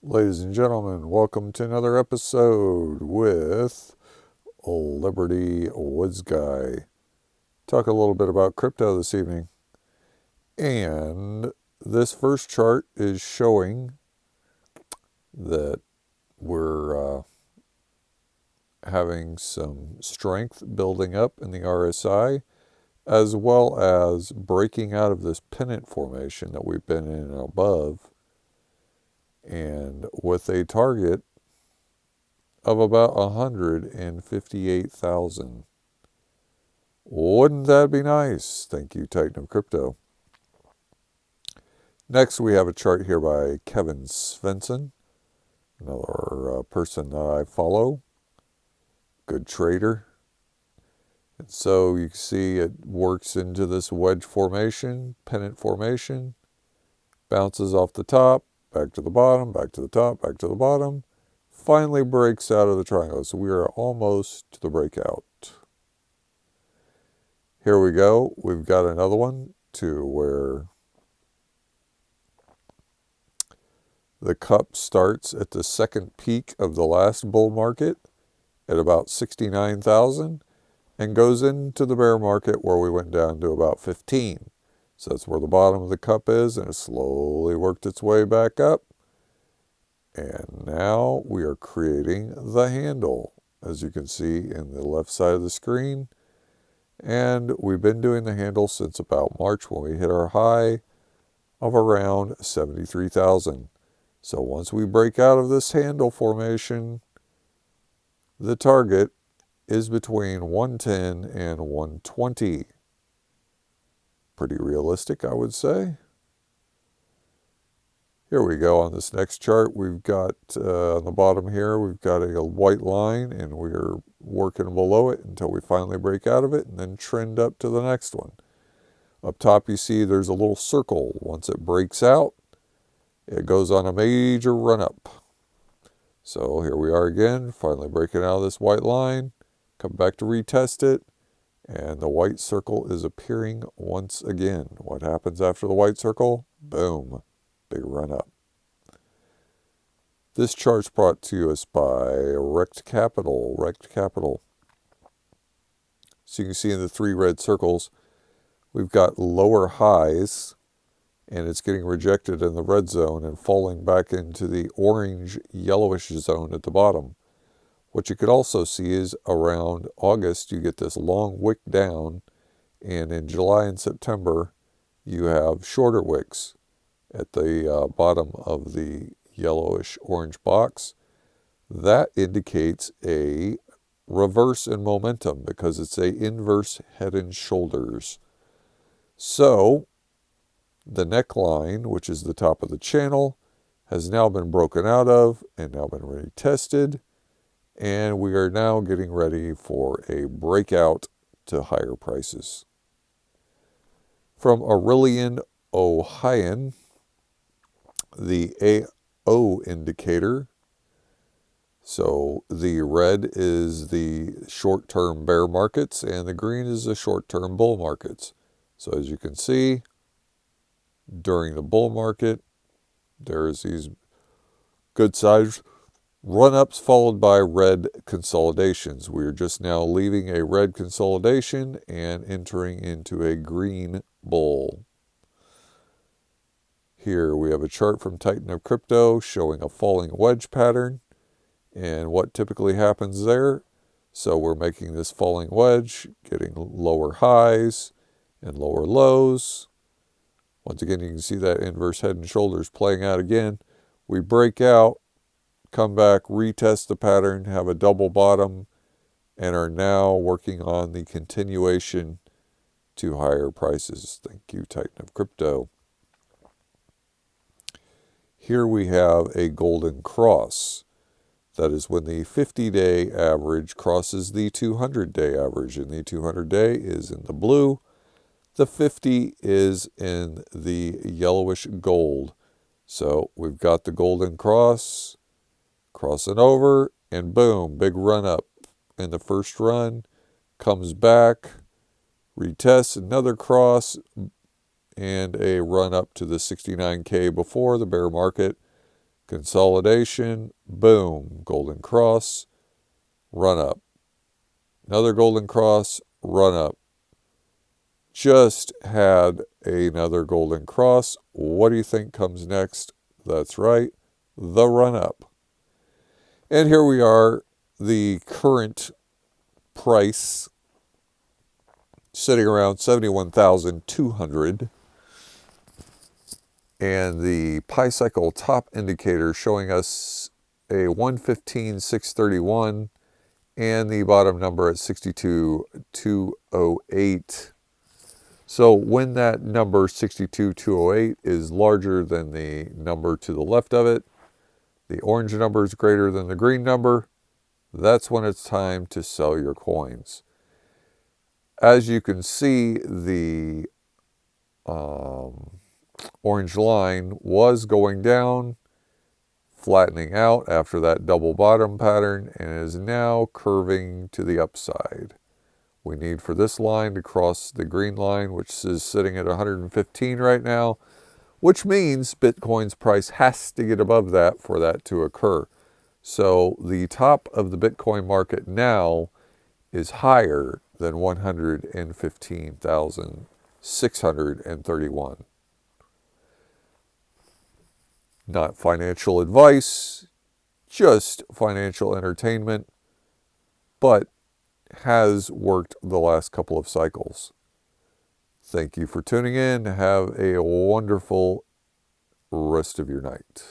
Ladies and gentlemen, welcome to another episode with Liberty Woods Guy. Talk a little bit about crypto this evening. And this first chart is showing that we're having some strength building up in the RSI, as well as breaking out of this pennant formation that we've been in and above, and with a target of about 158,000. Wouldn't that be nice? Thank you, Titan of Crypto. Next, we have a chart here by Kevin Svensson, another person that I follow. Good trader. And so you can see it works into this wedge formation, pennant formation, bounces off the top, back to the bottom, back to the top, back to the bottom, finally breaks out of the triangle. So we are almost to the breakout. Here we go. We've got another one to where the cup starts at the second peak of the last bull market at about 69,000 and goes into the bear market where we went down to about 15. So that's where the bottom of the cup is, and it slowly worked its way back up. And now we are creating the handle, as you can see in the left side of the screen. And we've been doing the handle since about March when we hit our high of around 73,000. So once we break out of this handle formation, the target is between 110 and 120. Pretty realistic, I would say. Here we go on this next chart. We've got on the bottom here, we've got a white line, and we're working below it until we finally break out of it and then trend up to the next one. Up top, you see there's a little circle. Once it breaks out, it goes on a major run up. So here we are again, finally breaking out of this white line. Come back to retest it, and the white circle is appearing once again. What happens after the white circle? Boom. Big run up. This chart's brought to us by Rect Capital. So you can see in the three red circles, we've got lower highs, and it's getting rejected in the red zone and falling back into the orange yellowish zone at the bottom. What you could also see is around August, you get this long wick down, and in July and September, you have shorter wicks at the bottom of the yellowish orange box. That indicates a reverse in momentum because it's a inverse head and shoulders. So the neckline, which is the top of the channel, has now been broken out of and now been retested. And we are now getting ready for a breakout to higher prices. From Aurelian Ohioan, the AO indicator. So the red is the short-term bear markets and the green is the short-term bull markets. So as you can see, during the bull market, there's these good sized run-ups followed by red consolidations. We are just now leaving a red consolidation and entering into a green bull. Here we have a chart from Titan of Crypto showing a falling wedge pattern and what typically happens there. So we're making this falling wedge, getting lower highs and lower lows. Once again, you can see that inverse head and shoulders playing out again. We break out, come back, retest the pattern, have a double bottom, and are now working on the continuation to higher prices. Thank you, Titan of Crypto. Here we have a golden cross. That is when the 50-day average crosses the 200-day average, and the 200-day is in the blue. The 50 is in the yellowish gold. So we've got the golden cross, crossing over, and boom, big run up in the first run, comes back, retests another cross, and a run up to the 69K before the bear market, Consolidation, boom, golden cross, run up. Another golden cross, run up. Just had another golden cross. What do you think comes next? That's right, the run up. And here we are, the current price sitting around 71,200. And the pi cycle top indicator showing us a 115,631 and the bottom number at 62,208. So when that number 62,208 is larger than the number to the left of it, the orange number is greater than the green number, that's when it's time to sell your coins. As you can see, the orange line was going down, flattening out after that double bottom pattern, and is now curving to the upside. We need for this line to cross the green line, which is sitting at 115 right now, which means Bitcoin's price has to get above that for that to occur. So the top of the Bitcoin market now is higher than 115,631. Not financial advice, just financial entertainment, but has worked the last couple of cycles. Thank you for tuning in. Have a wonderful rest of your night.